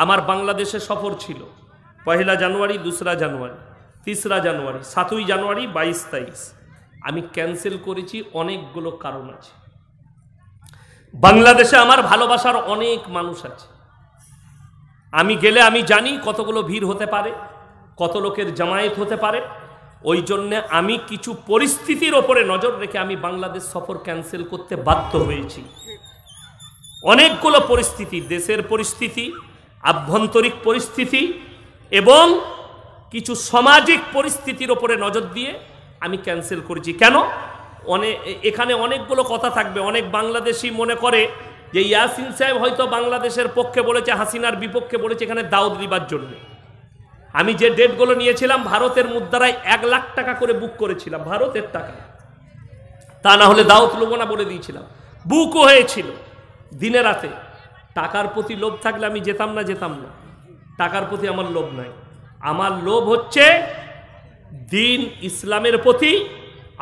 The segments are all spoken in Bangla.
আমার বাংলাদেশে সফর ছিল 1 জানুয়ারি, 2 জানুয়ারি, 3 জানুয়ারি, 7 জানুয়ারি, 22-23। আমি ক্যান্সেল করেছি, অনেকগুলো কারণ আছে। বাংলাদেশে আমার ভালোবাসার অনেক মানুষ আছে, আমি গেলে আমি জানি কতগুলো ভিড় হতে পারে, কত লোকের জামায়াত হতে পারে। ওই জন্যে আমি কিছু পরিস্থিতির ওপরে নজর রেখে আমি বাংলাদেশ সফর ক্যান্সেল করতে বাধ্য হয়েছি। অনেকগুলো পরিস্থিতি, দেশের পরিস্থিতি, আভ্যন্তরিক পরিস্থিতি এবং কিছু সামাজিক পরিস্থিতির ওপরে নজর দিয়ে আমি ক্যান্সেল করেছি। কেন? এখানে অনেকগুলো কথা থাকবে। অনেক বাংলাদেশি মনে করে যে ইয়াসিন সাহেব হয়তো বাংলাদেশের পক্ষে বলেছে, হাসিনার বিপক্ষে বলেছে, এখানে দাওয়াত দিবার জন্য। আমি যে ডেটগুলো নিয়েছিলাম ভারতের মুদ্রায় 1 লাখ টাকা করে বুক করেছিলাম, ভারতের টাকা, তা না হলে দাওয়াত লোব না বলে দিয়েছিলাম। বুকও হয়েছিল দিনে রাতে। টাকার প্রতি লোভ থাকলে আমি যেতাম না। টাকার প্রতি আমার লোভ নাই। আমার লোভ হচ্ছে দিন ইসলামের প্রতি,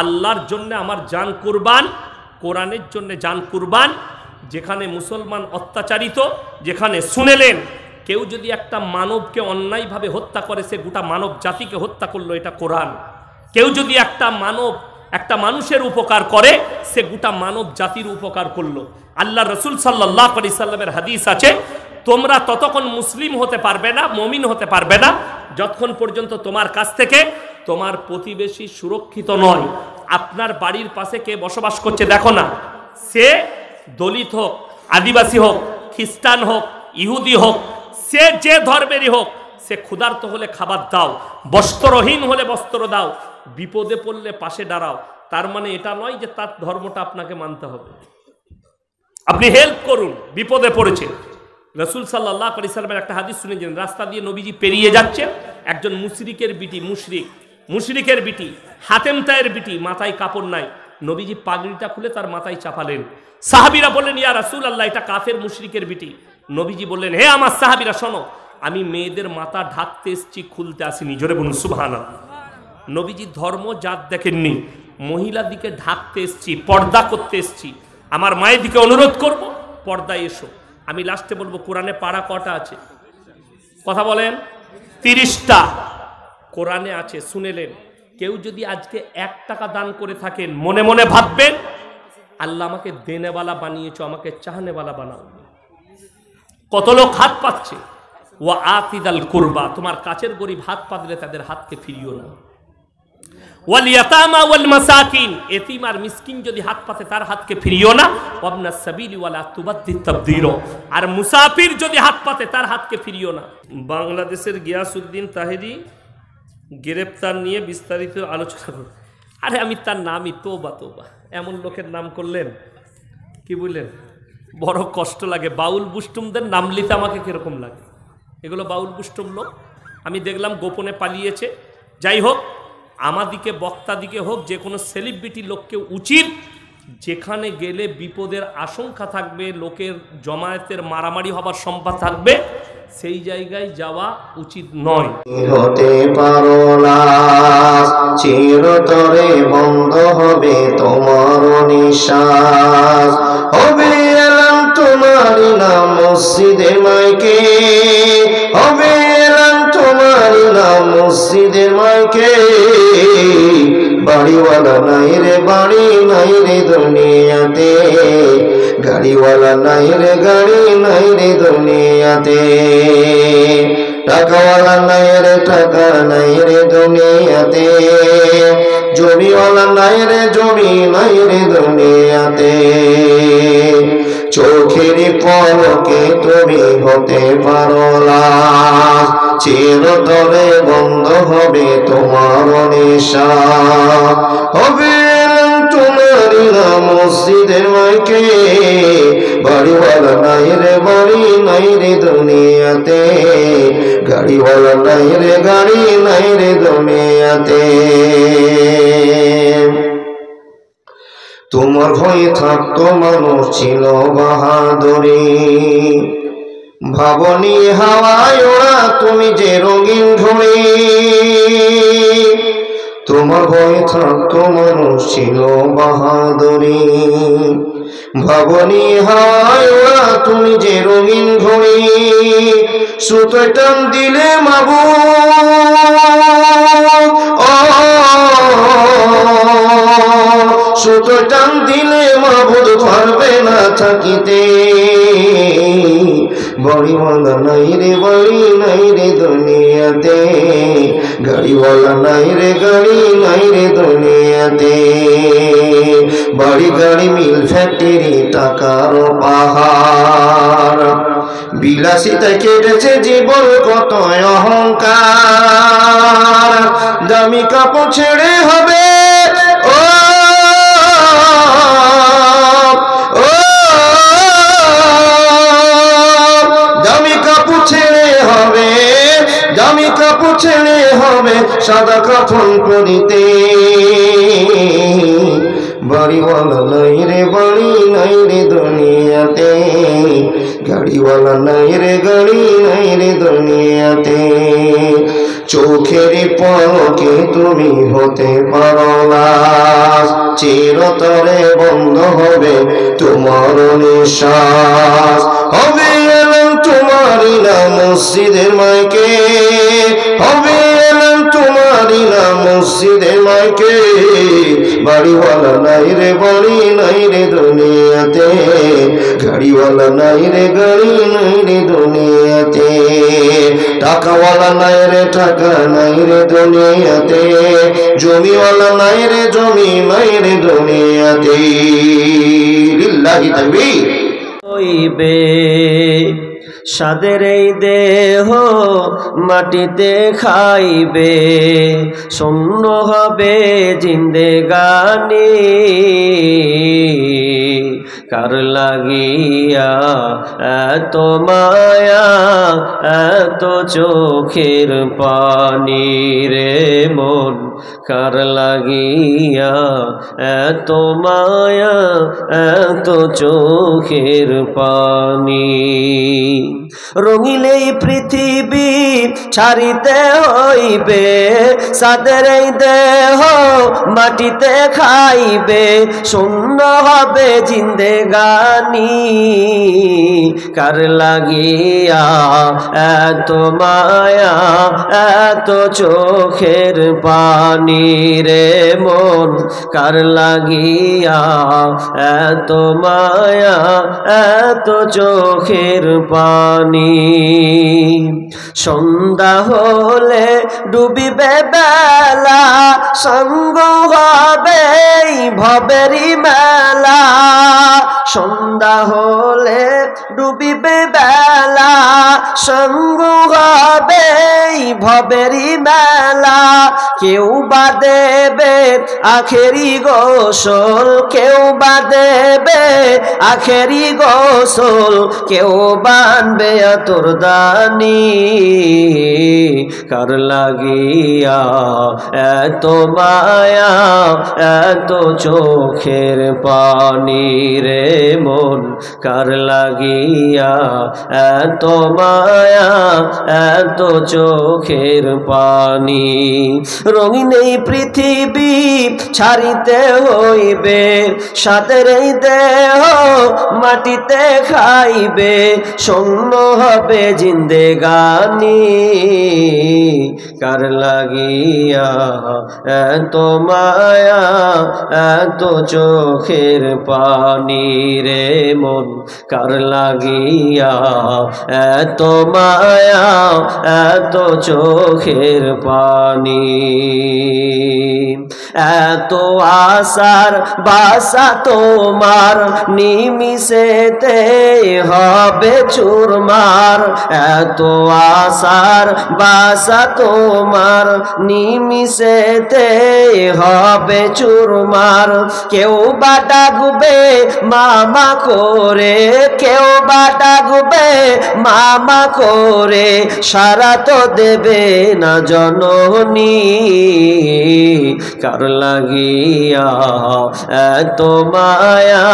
আল্লাহর জন্য আমার জান কুরবান, কোরআনের জন্য জান কুরবান। যেখানে মুসলমান অত্যাচারিত, যেখানে শুনেলেন কেউ যদি একটা মানবকে অন্যায়ভাবে হত্যা করে, সে গোটা মানব জাতিকে হত্যা করলো, এটা কোরআন। কেউ যদি একটা মানুষের উপকার করে, সে গোটা মানব জাতির উপকার করলো। আল্লাহ রসুল সাল্লাল্লাহু আলাইহি সাল্লামের হাদিস আছে, তোমরা ততক্ষণ মুসলিম হতে পারবে না, মুমিন হতে পারবে না, যতক্ষণ পর্যন্ত তোমার কাছ থেকে তোমার প্রতিবেশী সুরক্ষিত নয়। আপনার বাড়ির পাশে কে বসবাস করছে দেখো না, সে দলিত হোক, আদিবাসী হোক, খ্রিস্টান হোক, ইহুদি হোক, সে যে ধর্মেরই হোক, সে ক্ষুধার্ত হলে খাবার দাও, বস্ত্রহীন হলে বস্ত্র দাও, বিপদে পড়লে পাশে দাঁড়াও। তার মানে এটা নয় যে তার ধর্মটা আপনাকে মানতে হবে। আপনি হেল্প করুন, বিপদে পড়েছে। রসুল সাল্লাল্লাহু আলাইহি সাল্লামের একটা হাদিস শুনেছেন, রাস্তা দিয়ে নবীজি পেরিয়ে যাচ্ছে, একজন মুশরিকের বিটি, হাতেম তায়ের বিটি, মাথায় কাপড় নাই। নবীজি পাগড়িটা খুলে তার মাথায় চাপালেন। সাহাবীরা বললেন, ইয়া রাসূলুল্লাহ, এটা কাফের মুশরিকের বিটি। নবীজি বললেন, হে আমার সাহাবীরা শোনো, আমি মেয়েদের মাথা ঢাকতে এসেছি, খুলতে আসিনি। জোরে বলুন সুবহানাল্লাহ। নবীজি ধর্ম জাত দেখেননি, মহিলা দিকে ঢাকতে এসেছি, পর্দা করতে এসেছি। আমার মায়ের দিকে অনুরোধ করব, পর্দায় এসো। আমি লাস্টে বলবো, কোরআনে পারা কটা আছে? কথা বলেন। 30টা কোরআনে আছে, শুনেলেন। কেউ যদি আজকে 1 টাকা দান করে থাকেন, মনে মনে ভাববেন, আল্লাহ আমাকে দেনেওয়ালা বানিয়েছো, আমাকে চাহনেওয়ালা বানাও। কত লোক হাত পাচ্ছে, ওয়া আতিদাল কুরবা, তোমার কাছের গরিব হাত পাতলে তাদের হাতকে ফিরিও না। ওয়াল ইয়াতামা ওয়াল মাসাকিন, এতিম আর মিসকিন যদি হাত পাতে তার হাতকে ফিরিও না। ওয়াবনাস সাবিলি ওয়ালা তুবাদ্দিত তাবদীরা, আর মুসাফির যদি হাত পাতে তার হাতকে ফিরিও না। বাংলাদেশের গিয়াসউদ্দিন তাহেরি গ্রেপ্তার নিয়ে বিস্তারিত আলোচনা করুন। আরে আমি তার নামই তোবা, এমন লোকের নাম করলেন, কি বললেন, বড় কষ্ট লাগে। বাউল বুষ্টুমদের নাম লিতে আমাকে কিরকম লাগে। এগুলো বাউল বুষ্টুম লোক, আমি দেখলাম গোপনে পালিয়েছে। যাই হোক, আমাদিকে বক্তা দিকে হোক, যে কোনো সেলিব্রিটি লোককে উচিত, যেখানে গেলে বিপদের আশঙ্কা থাকবে, লোকের জমায়েতের মারামারি হবার সম্ভব থাকবে, সেই জায়গায় যাওয়া উচিত নয়। হতে পারো না, চিরতরে বন্ধ হবে তোমার নিঃশ্বাস, হবে এলাম তোমারই নাম মসজিদে মাইকে, হবে এলাম তোমারই নাম মসজিদে মাইকে। বাড়িওয়ালা নাই রে, বাড়ি নাই রে দুনিয়াতে, গাড়িওয়ালা নাই রে, গাড়ি নাই রে দুনিয়াতে, টাকাওয়ালা নাই রে, টাকা নাই রে দুনিয়াতে, জমিওয়ালা নাই রে, জমি নাই রে দুনিয়াতে। চোখের পলকে তুমি হতে পারো লাশ, চিরতরে বন্ধ হবে তোমার নিঃশ্বাস, হবে তোমারই নাম মসজিদের মাইকে। বাড়িওয়ালা নাই রে, বাড়ি নাই রে দুনিয়াতে, গাড়িওয়ালা নাই রে, গাড়ি নাই রে দুনিয়াতে। তোমার ভয়ে থাকতো মানুষ ছিল বাহাদুরি, ভাবনি হাওয়ায় ওরা তুমি যে রঙিন ঘুড়ি। তোমার ভয়ে থাকতো মানুষ ছিল বাহাদুরি, ভাবনি হাওয়ায় ওরা তুমি যে রঙিন ঘুড়ি। সুতোয় টান দিলে মাবুদ ও সুতোয় টান দিলে মাবুদ পারবে না থাকিতে বাড়িওয়ালা নাই রে বাড়ি নাই রে দুনিয়াতে গাড়িওয়ালা নাই রে গাড়ি নাই রে দুনিয়াতে বাড়ি গাড়ি মিল ফ্যাক্টরি টাকার পাহাড় বিলাসিতায় কেটেছে জীবন কত অহংকার দামি কাপড় ছেড়ে হবে ও দামি কাপড় ছেড়ে হবে দামি কাপড় ছেড়ে হবে সাদা কাফন পরিতে বাড়িওয়ালা নাই রে বাড়ি নাই রে দুনিয়াতে গাড়িওয়ালা নাই রে গাড়ি নাই রে দুনিয়াতে চোখের পলকে তুমি হতে পারো না চিরতরে বন্ধ হবে তোমার নিঃশ্বাস হবে এলাম তোমারই না মসজিদের মাইকে হবে এলাম তোমারই না মসজিদের মাইকে বাড়িওয়ালা নাই রে বাড়ি নাই রে দুনিয়াতে গাড়িওয়ালা নাই রে গাড়ি নাই রে দুনিয়াতে টাকাওয়ালা নাই রে টাকা নাই রে দুনিয়াতে জমিওয়ালা নাই রে জমি নাই রে দুনিয়াতে লিল্লাহি তাকবীর হইবে সাদের এই দেহ মাটিতে খাইবে শূন্য হবে জিন্দেগানি কার লাগিয়া এত মায়া এত চোখের পানি রে মন কার লাগিয়া এত মায়া এত চোখের পানি রঙিলে পৃথিবী ছাড়িতে হইবে সাদের এই দেহ মাটিতে খাইবে শূন্য হবে জিন্দেগানি কার লাগিয়া এত মায়া এত চোখের পানি রে মন কার লাগিয়া এত মায়া এত চোখের পানি সন্ধ্যা হলে ডুবিবে বেলা সঙ্গ হবে ভবেরি মেলা সন্ধ্যা হলে ডুবিবে বেলা সঙ্গ হবে ভবেরি মেলা কেউ বা দেবে আখেরি গোসল কেউ বা দেবে আখেরি গোসল কেউ বানবে আতর দানি কার লাগিয়া এত মায়া এত চোখের পানি রে মন কার লাগিয়া এত মায়া এত চোখের পানি রঙিন এই পৃথিবী ছাড়িতে হইবে সাদের এই দেহ মাটিতে খাইবে শূন্য হবে জিন্দেগানি কার লাগিয়া এত মায়া এত চোখের পানি রে মন কার লাগিয়া এত মায়া এত চোখের পানি এত আশার বাসা তোমার নিমিষেতে হবে চুরমার এত আশার বাসা তোমার নিমিষেতে হবে চুরমার কেউ বা ডাকবে মামা করে কেউ বা ডাকবে মামা করে সারা তো দেবে না জননী কার লাগিয়া এত মায়া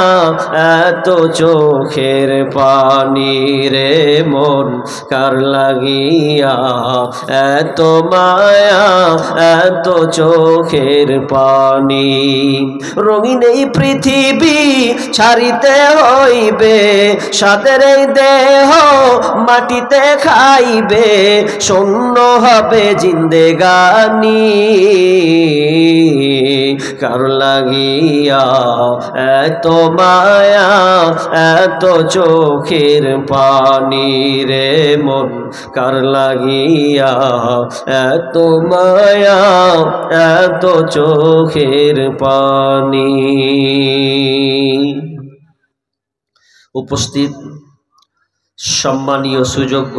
এত চোখের পানি রে মন কার লাগিয়া এত মায়া এত চোখের পানি রঙিন এই পৃথিবী ছাড়িতে হইবে সাদের এই দেহ মাটিতে খাইবে, শূন্য হবে জিন্দেগানি। কার লাগিয়া এত মায়া, এত চোখের পানি রে মন, কার লাগিয়া এত মায়া, এত চোখের পানি। উপস্থিত সম্মানীয় সুযোগ্য